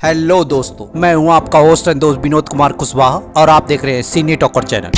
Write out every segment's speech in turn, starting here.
Hello दोस्तों, मैं हूं आपका होस्ट एंड दोस्त विनोद कुमार कुशवाहा और आप देख रहे हैं सिने टॉकर चैनल।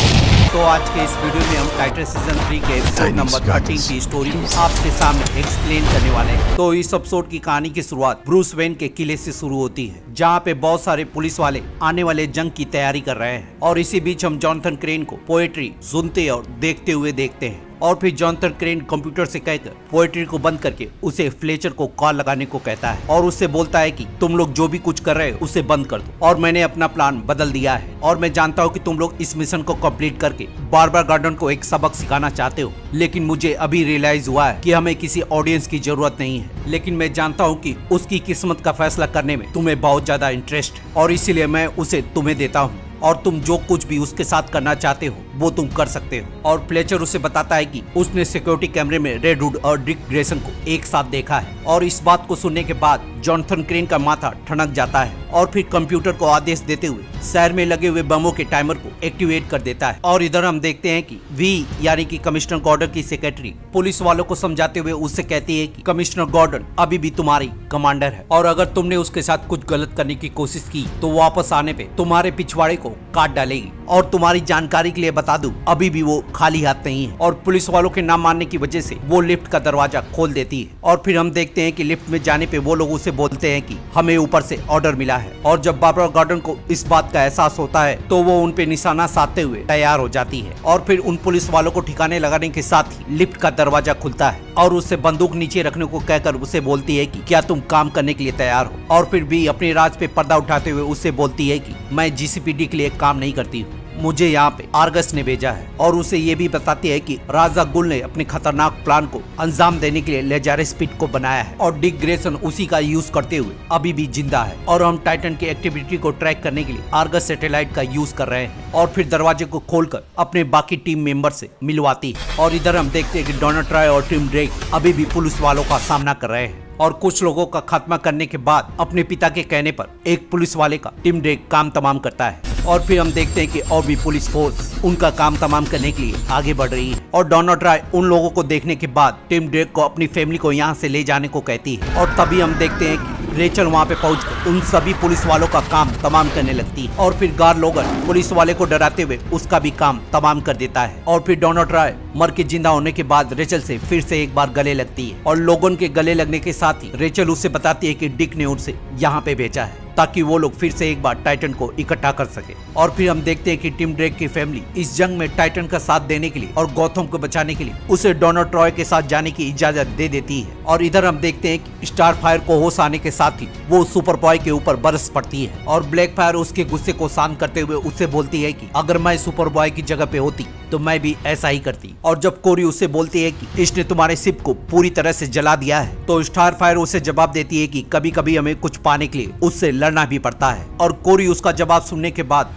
तो आज के इस वीडियो में हम टाइटन सीजन 3 के एपिसोड नंबर 13 की स्टोरी आपके सामने एक्सप्लेन करने वाले हैं। तो इस एपिसोड की कहानी की शुरुआत ब्रूस वेन के किले से शुरू होती है, जहां पे बहुत सारे पुलिस वाले आने वाले जंग की तैयारी कर रहे हैं। और इसी बीच हम जॉनथन क्रेन को पोएट्री सुनते और देखते हुए देखते हैं। और फिर जॉनथन क्रेन कंप्यूटर से कहकर पोएट्री को बंद करके उसे फ्लेचर को कॉल लगाने को कहता है और उससे बोलता है कि तुम लोग जो भी कुछ कर रहे हो उसे बंद कर दो और मैंने अपना प्लान बदल दिया है और मैं जानता हूँ कि तुम लोग इस मिशन को कंप्लीट करके बारबर गार्डन को एक सबक सिखाना चाहते हो, लेकिन मुझे अभी रियलाइज हुआ है कि हमें किसी ऑडियंस की जरूरत नहीं है। लेकिन मैं जानता हूँ कि उसकी किस्मत का फैसला करने में तुम्हें बहुत ज्यादा इंटरेस्ट है और इसीलिए मैं उसे तुम्हें देता हूँ और तुम जो कुछ भी उसके साथ करना चाहते हो वो तुम कर सकते हो। और फ्लेचर उसे बताता है कि उसने सिक्योरिटी कैमरे में रेडवुड और डिक ग्रेसन को एक साथ देखा है। और इस बात को सुनने के बाद जॉनथन क्रेन का माथा ठनक जाता है और फिर कंप्यूटर को आदेश देते हुए शहर में लगे हुए बमों के टाइमर को एक्टिवेट कर देता है। और इधर हम देखते हैं कि वी यानी कि कमिश्नर गॉर्डन की सेक्रेटरी पुलिस वालों को समझाते हुए उससे कहती है कि कमिश्नर गॉर्डन अभी भी तुम्हारी कमांडर है और अगर तुमने उसके साथ कुछ गलत करने की कोशिश की तो वापस आने पे तुम्हारे पिछवाड़े को काट डालेगी। और तुम्हारी जानकारी के लिए बता दूं, अभी भी वो खाली हाथ नहीं है। और पुलिस वालों के ना मानने की वजह से वो लिफ्ट का दरवाजा खोल देती है। और फिर हम देखते हैं कि लिफ्ट में जाने पे वो लोग उसे बोलते हैं कि हमें ऊपर से ऑर्डर मिला है। और जब बारबर गार्डन को इस बात का एहसास होता है तो वो उन पे निशाना साधते हुए तैयार हो जाती है। और फिर उन पुलिस वालों को ठिकाने लगाने के साथ ही लिफ्ट का दरवाजा खुलता है और उससे बंदूक नीचे रखने को कहकर उसे बोलती है कि क्या तुम काम करने के लिए तैयार हो। और फिर भी अपने राज पे पर्दा उठाते हुए उससे बोलती है कि मैं जीसीपीडी के लिए काम नहीं करती हूँ, मुझे यहाँ पे आर्गस ने भेजा है। और उसे ये भी बताती है कि राजा गुल ने अपने खतरनाक प्लान को अंजाम देने के लिए लेजारस पिट को बनाया है और डिक ग्रेसन उसी का यूज करते हुए अभी भी जिंदा है। और हम टाइटन की एक्टिविटी को ट्रैक करने के लिए आर्गस सैटेलाइट का यूज कर रहे हैं। और फिर दरवाजे को खोलकर अपने बाकी टीम मेंबर से मिलवाती है। और इधर हम देखते हैं कि डोनाल्ड ट्रॉय और टिम ड्रेक अभी भी पुलिस वालों का सामना कर रहे हैं। और कुछ लोगों का खात्मा करने के बाद अपने पिता के कहने पर एक पुलिस वाले का टिम ड्रेक काम तमाम करता है। और फिर हम देखते हैं कि और भी पुलिस फोर्स उनका काम तमाम करने के लिए आगे बढ़ रही है। और डोनाल्ड ट्रॉय उन लोगों को देखने के बाद टिम ड्रेक को अपनी फैमिली को यहाँ से ले जाने को कहती है। और तभी हम देखते हैं कि रेचल वहाँ पे पहुंचकर उन सभी पुलिस वालों का काम तमाम करने लगती है। और फिर गार्ड लोगन पुलिस वाले को डराते हुए उसका भी काम तमाम कर देता है। और फिर डोनाल्ड ट्रॉय मर के जिंदा होने के बाद रेचल से फिर से एक बार गले लगती है। और लोगन के गले लगने के साथ ही रेचल उससे बताती है कि डिक ने उसे यहाँ पे भेजा है ताकि वो लोग फिर से एक बार टाइटन को इकट्ठा कर सके। और फिर हम देखते हैं कि टिम ड्रेक की फैमिली इस जंग में टाइटन का साथ देने के लिए और गौथम को बचाने के लिए उसे डोनाल्ड ट्रॉय के साथ जाने की इजाजत दे देती है। और इधर हम देखते हैं कि स्टार फायर को होश आने के साथ ही वो सुपर बॉय के ऊपर बरस पड़ती है। और ब्लैक फायर उसके गुस्से को शांत करते हुए उससे बोलती है कि अगर मैं सुपर बॉय की जगह पे होती तो मैं भी ऐसा ही करती। और जब कोरी उससे बोलती है कि इसने तुम्हारे शिप को पूरी तरह से जला दिया है तो स्टार फायर उसे जवाब देती है कि कभी कभी हमें कुछ पाने के लिए उससे लड़ना भी पड़ता है। और कोरी उसका जवाब सुनने के बाद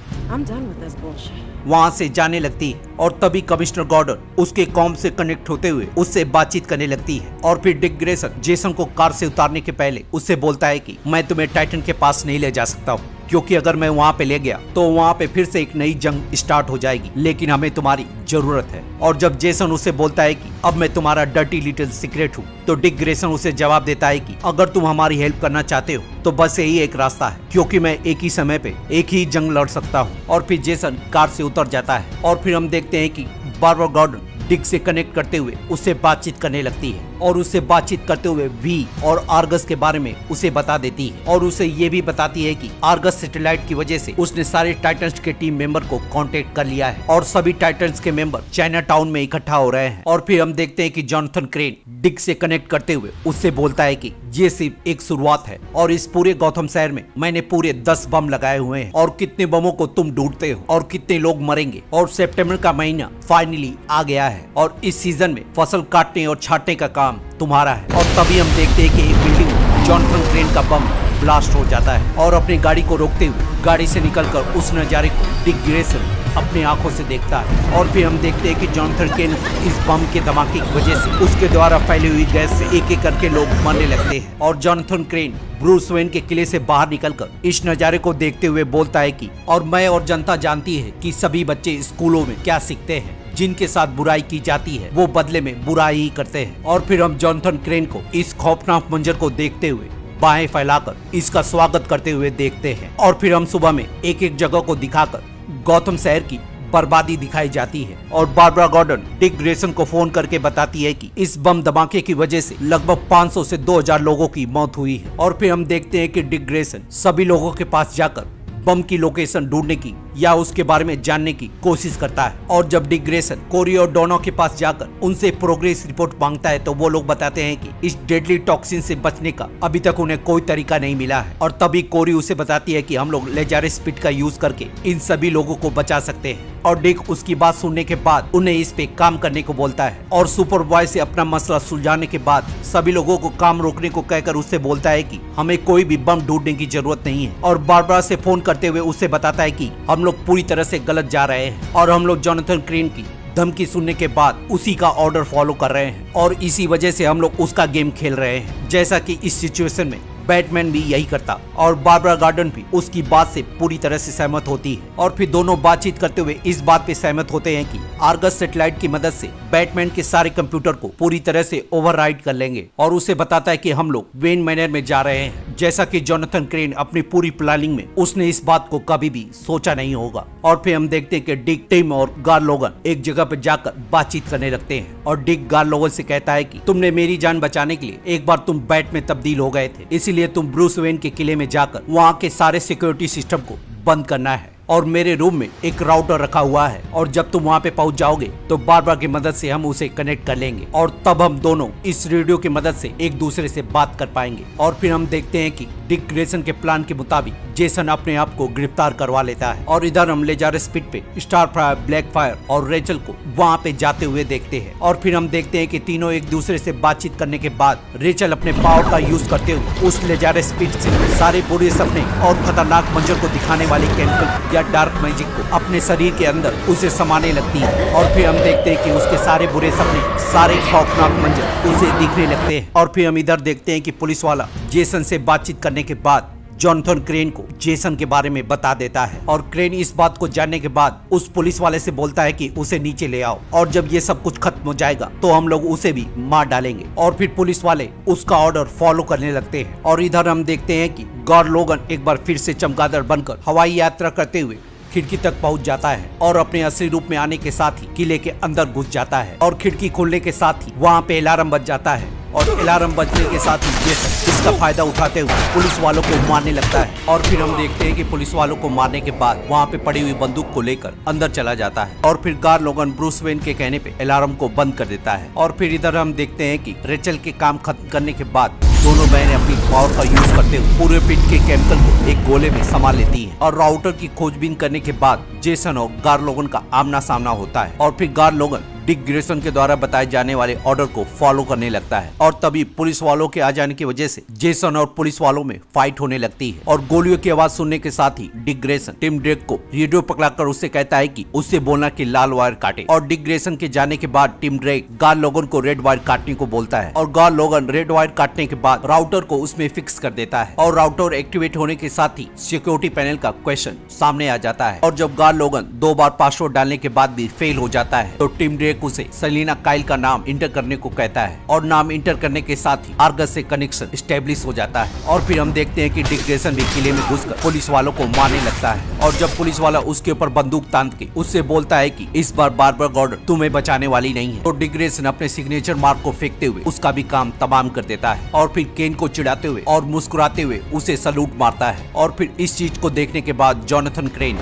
वहाँ से जाने लगती है। और तभी कमिश्नर गॉर्डन उसके कॉम से कनेक्ट होते हुए उससे बातचीत करने लगती है। और फिर डिक ग्रेसन जेसन को कार से उतारने के पहले उससे बोलता है कि मैं तुम्हें टाइटन के पास नहीं ले जा सकता हूँ, क्योंकि अगर मैं वहाँ पे ले गया तो वहाँ पे फिर से एक नई जंग स्टार्ट हो जाएगी, लेकिन हमें तुम्हारी जरूरत है। और जब जेसन उसे बोलता है कि अब मैं तुम्हारा डर्टी लिटिल सीक्रेट हूँ तो डिक ग्रेसन उसे जवाब देता है कि अगर तुम हमारी हेल्प करना चाहते हो तो बस यही एक रास्ता है, क्योंकि मैं एक ही समय पे एक ही जंग लड़ सकता हूँ। और फिर जेसन कार से उतर जाता है। और फिर हम देखते हैं कि बारबर गार्डन डिक से कनेक्ट करते हुए उससे बातचीत करने लगती है और उससे बातचीत करते हुए वी और आर्गस के बारे में उसे बता देती है। और उसे ये भी बताती है कि आर्गस सैटेलाइट की वजह से उसने सारे टाइटन्स के टीम मेंबर को कांटेक्ट कर लिया है और सभी टाइटन्स के मेंबर चाइना टाउन में इकट्ठा हो रहे हैं। और फिर हम देखते हैं कि जॉनथन क्रेन डिक से कनेक्ट करते हुए उससे बोलता है कि ये सिर्फ एक शुरुआत है और इस पूरे गौथम शहर में मैंने पूरे 10 बम लगाए हुए हैं और कितने बमों को तुम ढूंढते हो और कितने लोग मरेंगे। और सितंबर का महीना फाइनली आ गया है और इस सीजन में फसल काटने और छाटने का काम तुम्हारा है। और तभी हम देखते हैं कि एक बिल्डिंग में जॉनथन क्रेन का बम ब्लास्ट हो जाता है और अपनी गाड़ी को रोकते हुए गाड़ी से निकलकर उस नजारे को डिक ग्रेसन अपनी आंखों से देखता है। और फिर हम देखते हैं कि जॉनथन क्रेन इस बम के धमाके की वजह से उसके द्वारा फैली हुई गैस से एक एक करके लोग मरने लगते हैं। और जॉनथन क्रेन ब्रूस वेन के किले से बाहर निकलकर इस नजारे को देखते हुए बोलता है कि और मैं और जनता जानती है कि सभी बच्चे स्कूलों में क्या सीखते हैं, जिनके साथ बुराई की जाती है वो बदले में बुराई ही करते हैं। और फिर हम जॉनथन क्रेन को इस खौफनाक मंजर को देखते हुए बाहें फैलाकर इसका स्वागत करते हुए देखते हैं। और फिर हम सुबह में एक एक जगह को दिखाकर गौथम शहर की बर्बादी दिखाई जाती है और बारबरा गॉर्डन डिक ग्रेसन को फोन करके बताती है कि इस बम धमाके की वजह से लगभग 500 से 2000 लोगों की मौत हुई है। और फिर हम देखते हैं कि डिक ग्रेसन सभी लोगों के पास जाकर बम की लोकेशन ढूंढने की या उसके बारे में जानने की कोशिश करता है। और जब डिक ग्रेसन कोरी और डोनो के पास जाकर उनसे प्रोग्रेस रिपोर्ट मांगता है तो वो लोग बताते हैं कि इस डेडली टॉक्सिन से बचने का अभी तक उन्हें कोई तरीका नहीं मिला है। और तभी कोरी उसे बताती है कि हम लोग लेजारस पिट का यूज करके इन सभी लोगों को बचा सकते हैं। और डिक उसकी बात सुनने के बाद उन्हें इस पे काम करने को बोलता है और सुपर बॉय से अपना मसला सुलझाने के बाद सभी लोगों को काम रोकने को कहकर उससे बोलता है कि हमें कोई भी बम ढूंढने की जरूरत नहीं है। और बारबरा से फोन करते हुए उससे बताता है कि हम लोग पूरी तरह से गलत जा रहे हैं और हम लोग जोनाथन क्रेन की धमकी सुनने के बाद उसी का ऑर्डर फॉलो कर रहे हैं और इसी वजह से हम लोग उसका गेम खेल रहे हैं, जैसा कि इस सिचुएशन में बैटमैन भी यही करता। और बारबरा गॉर्डन भी उसकी बात से पूरी तरह से सहमत होती है और फिर दोनों बातचीत करते हुए इस बात पे सहमत होते हैं कि आर्गस सैटेलाइट की मदद से बैटमैन के सारे कंप्यूटर को पूरी तरह से ओवरराइड कर लेंगे। और उसे बताता है कि हम लोग वेन मैनर में जा रहे हैं, जैसा कि जोनाथन क्रेन अपनी पूरी प्लानिंग में उसने इस बात को कभी भी सोचा नहीं होगा। और फिर हम देखते हैं कि डिक, टिम और गार लोगन एक जगह पर जाकर बातचीत करने लगते हैं और डिक गार लोगन से कहता है कि तुमने मेरी जान बचाने के लिए एक बार तुम बैट में तब्दील हो गए थे, इसीलिए तुम ब्रूस वेन के किले में जाकर वहाँ के सारे सिक्योरिटी सिस्टम को बंद करना है और मेरे रूम में एक राउटर रखा हुआ है और जब तुम वहाँ पे पहुँच जाओगे तो बारबरा की मदद से हम उसे कनेक्ट कर लेंगे और तब हम दोनों इस रेडियो की मदद से एक दूसरे से बात कर पाएंगे। और फिर हम देखते हैं कि डिक ग्रेसन के प्लान के मुताबिक जेसन अपने आप को गिरफ्तार करवा लेता है और इधर हम लेजारस पिट पे स्टार फायर, ब्लैक फायर और रेचल को वहाँ पे जाते हुए देखते हैं। और फिर हम देखते हैं कि तीनों एक दूसरे से बातचीत करने के बाद रेचल अपने पावर का यूज करते हुए उस लेजारस पिट से सारे बुरे सपने और खतरनाक मंजर को दिखाने वाले केमिकल या डार्क मैजिक को अपने शरीर के अंदर उसे समाने लगती है। और फिर हम देखते हैं कि उसके सारे बुरे सपने, सारे खौफनाक मंजर उसे दिखने लगते हैं। और फिर हम इधर देखते हैं कि पुलिस वाला जेसन से बातचीत करने के बाद जोनाथन क्रेन को जेसन के बारे में बता देता है और क्रेन इस बात को जानने के बाद उस पुलिस वाले से बोलता है कि उसे नीचे ले आओ और जब ये सब कुछ खत्म हो जाएगा तो हम लोग उसे भी मार डालेंगे। और फिर पुलिस वाले उसका ऑर्डर फॉलो करने लगते हैं। और इधर हम देखते हैं कि गार लोगन एक बार फिर से चमगादड़ बनकर हवाई यात्रा करते हुए खिड़की तक पहुंच जाता है और अपने असली रूप में आने के साथ ही किले के अंदर घुस जाता है और खिड़की खोलने के साथ ही वहाँ पे अलार्म बज जाता है और अलार्म बजने के साथ ही जेसन इसका फायदा उठाते हुए पुलिस वालों को मारने लगता है। और फिर हम देखते हैं कि पुलिस वालों को मारने के बाद वहाँ पे पड़ी हुई बंदूक को लेकर अंदर चला जाता है और फिर गार लोगन ब्रूस वेन के कहने पे अलार्म को बंद कर देता है। और फिर इधर हम देखते हैं कि रेचल के काम खत्म करने के बाद दोनों बहनें अपनी पावर का यूज करते हुए पूरे पिट के केमिकल को एक गोले में समा लेती हैं और राउटर की खोजबीन करने के बाद जेसन और गार लोगन का आमना सामना होता है और फिर गार लोगन डिक ग्रेसन के द्वारा बताए जाने वाले ऑर्डर को फॉलो करने लगता है। और तभी पुलिस वालों के आ जाने की वजह से जेसन और पुलिस वालों में फाइट होने लगती है और गोलियों की आवाज सुनने के साथ ही डिक ग्रेसन टिम ड्रेक को रेडियो पकड़ाकर उससे कहता है कि उससे बोलना कि लाल वायर काटे। और डिक ग्रेसन के जाने के बाद टिम ड्रेक गार लोगन को रेड वायर काटने को बोलता है और गार लोगन रेड वायर काटने के बाद राउटर को उसमें फिक्स कर देता है और राउटर एक्टिवेट होने के साथ ही सिक्योरिटी पैनल का क्वेश्चन सामने आ जाता है। और जब गार लोगन 2 बार पासवर्ड डालने के बाद भी फेल हो जाता है तो टिम ड्रेक उसे सेलिना काइल का नाम इंटर करने को कहता है और नाम इंटर करने के साथ ही आर्गस से कनेक्शन एस्टेब्लिश हो जाता है। और फिर हम देखते हैं कि डिक ग्रेसन भी किले में घुसकर पुलिस वालों को मारने लगता है और जब पुलिस वाला उसके ऊपर बंदूक तान के उससे बोलता है कि इस बार बारबरा गॉर्डन तुम्हें बचाने वाली नहीं है तो डिक ग्रेसन अपने सिग्नेचर मार्क को फेंकते हुए उसका भी काम तमाम कर देता है और फिर केन को चिढ़ाते हुए और मुस्कुराते हुए उसे सलूट मारता है। और फिर इस चीज को देखने के बाद जोनाथन क्रेन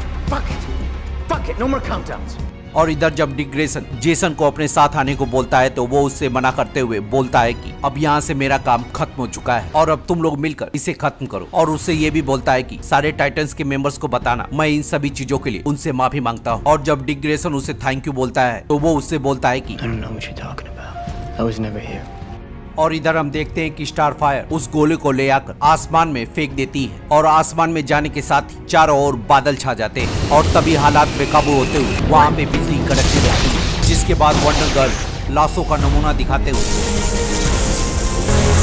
और इधर जब डिक ग्रेसन जेसन को अपने साथ आने को बोलता है तो वो उससे मना करते हुए बोलता है कि अब यहाँ से मेरा काम खत्म हो चुका है और अब तुम लोग मिलकर इसे खत्म करो। और उससे ये भी बोलता है कि सारे टाइटन्स के मेंबर्स को बताना मैं इन सभी चीजों के लिए उनसे माफी मांगता हूँ। और जब डिक ग्रेसन उसे थैंक यू बोलता है तो वो उससे बोलता है कि और इधर हम देखते हैं कि स्टार फायर उस गोले को ले आकर आसमान में फेंक देती है और आसमान में जाने के साथ ही चारों ओर बादल छा जाते हैं और तभी हालात बेकाबू होते हुए वहाँ पे बिजली कड़कने लगती है, जिसके बाद वंडर गर्ल लाशों का नमूना दिखाते हुए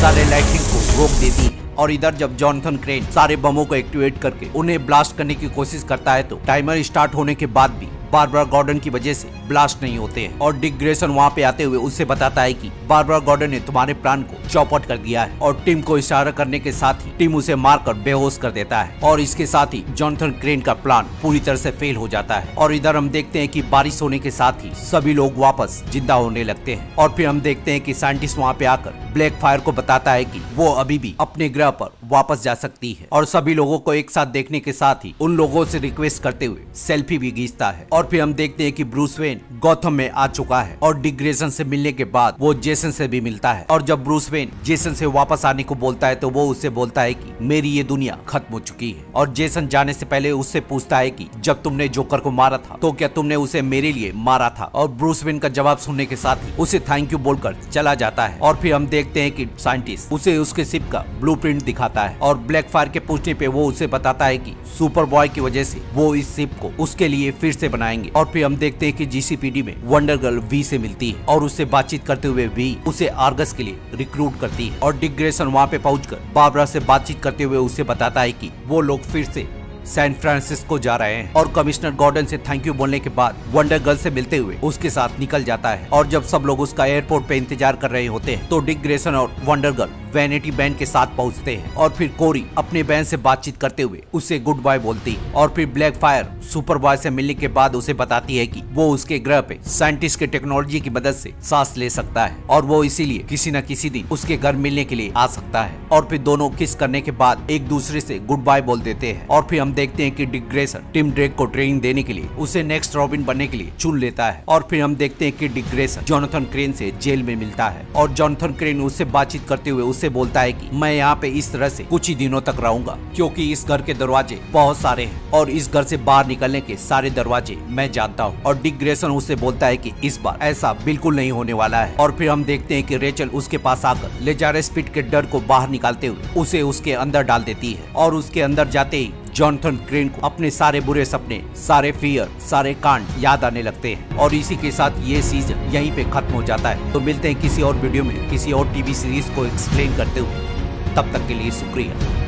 सारे लाइटिंग को रोक देती है। और इधर जब जोनाथन क्रेन सारे बमों को एक्टिवेट करके उन्हें ब्लास्ट करने की कोशिश करता है तो टाइमर स्टार्ट होने के बाद भी बारबरा गॉर्डन की वजह से ब्लास्ट नहीं होते हैं। और डिक ग्रेसन वहाँ पे आते हुए उससे बताता है कि बारबरा गॉर्डन ने तुम्हारे प्लान को चौपट कर दिया है। और टिम को इशारा करने के साथ ही टिम उसे मारकर बेहोश कर देता है। और इसके साथ ही जॉनथन क्रेन का प्लान पूरी तरह से फेल हो जाता है। और इधर हम देखते हैं कि बारिश होने के साथ ही सभी लोग वापस जिंदा होने लगते हैं। और फिर हम देखते हैं कि साइंटिस्ट वहाँ पे आकर ब्लैक फायर को बताता है कि वो अभी भी अपने ग्रह पर वापस जा सकती है। और सभी लोगों को एक साथ देखने के साथ ही उन लोगों से रिक्वेस्ट करते हुए सेल्फी भी खींचता है। और फिर हम देखते हैं कि ब्रूस वेन गॉथम में आ चुका है। और डिक ग्रेसन से मिलने के बाद वो जेसन से भी मिलता है। और जब ब्रूस वेन जेसन से वापस आने को बोलता है तो वो उससे बोलता है कि मेरी ये दुनिया खत्म हो चुकी है। और जेसन जाने से पहले उससे पूछता है कि जब तुमने जोकर को मारा था तो क्या तुमने उसे मेरे लिए मारा था। और ब्रूस वेन का जवाब सुनने के साथ ही उसे थैंक यू बोलकर चला जाता है। और फिर हम देखते हैं कि साइंटिस्ट उसे उसके शिप का ब्लूप्रिंट दिखाता है। और ब्लैक फायर के पूछने पे वो उसे बताता है कि सुपर बॉय की वजह से वो इस शिप को उसके लिए फिर से बनाएंगे। और फिर हम देखते हैं कि जीसीपीडी में वंडर गर्ल वी से मिलती है और उससे बातचीत करते हुए वी उसे आर्गस के लिए रिक्रूट करती है। और डिक ग्रेसन वहाँ पे पहुंचकर बारबरा से बातचीत करते हुए उसे बताता है कि वो लोग फिर से सैन फ्रांसिस्को जा रहे हैं। और कमिश्नर गॉर्डन से थैंक यू बोलने के बाद वंडर गर्ल से मिलते हुए उसके साथ निकल जाता है। और जब सब लोग उसका एयरपोर्ट पे इंतजार कर रहे होते हैं तो डिक ग्रेसन और वंडर गर्ल वैनिटी बैंड के साथ पहुंचते हैं। और फिर कोरी अपने बैंड से बातचीत करते हुए उसे गुड बाय बोलती है। और फिर ब्लैक फायर सुपर बॉय से मिलने के बाद उसे बताती है कि वो उसके ग्रह पे साइंटिस्ट के टेक्नोलॉजी की मदद से सांस ले सकता है और वो इसीलिए किसी न किसी दिन उसके घर मिलने के लिए आ सकता है। और फिर दोनों किस करने के बाद एक दूसरे से गुड बाय बोल देते हैं। और फिर हम देखते हैं कि डिक ग्रेसन टिम ड्रेक को ट्रेनिंग देने के लिए उसे नेक्स्ट रॉबिन बनने के लिए चुन लेता है। और फिर हम देखते हैं कि डिक ग्रेसन जॉनथन क्रेन से जेल में मिलता है। और जॉनथन क्रेन उससे बातचीत करते हुए उससे बोलता है कि मैं यहाँ पे इस तरह से कुछ ही दिनों तक रहूंगा क्योंकि इस घर के दरवाजे बहुत सारे हैं और इस घर से बाहर निकलने के सारे दरवाजे मैं जानता हूँ। और डिक ग्रेसन उससे बोलता है कि इस बार ऐसा बिल्कुल नहीं होने वाला है। और फिर हम देखते हैं कि रेचल उसके पास आकर लेजारस पिट के डर को बाहर निकालते हुए उसे उसके अंदर डाल देती है। और उसके अंदर जाते ही जॉनथन क्रेन को अपने सारे बुरे सपने, सारे फियर, सारे कांड याद आने लगते हैं। और इसी के साथ ये सीजन यहीं पे खत्म हो जाता है। तो मिलते हैं किसी और वीडियो में किसी और टीवी सीरीज को एक्सप्लेन करते हुए। तब तक के लिए शुक्रिया।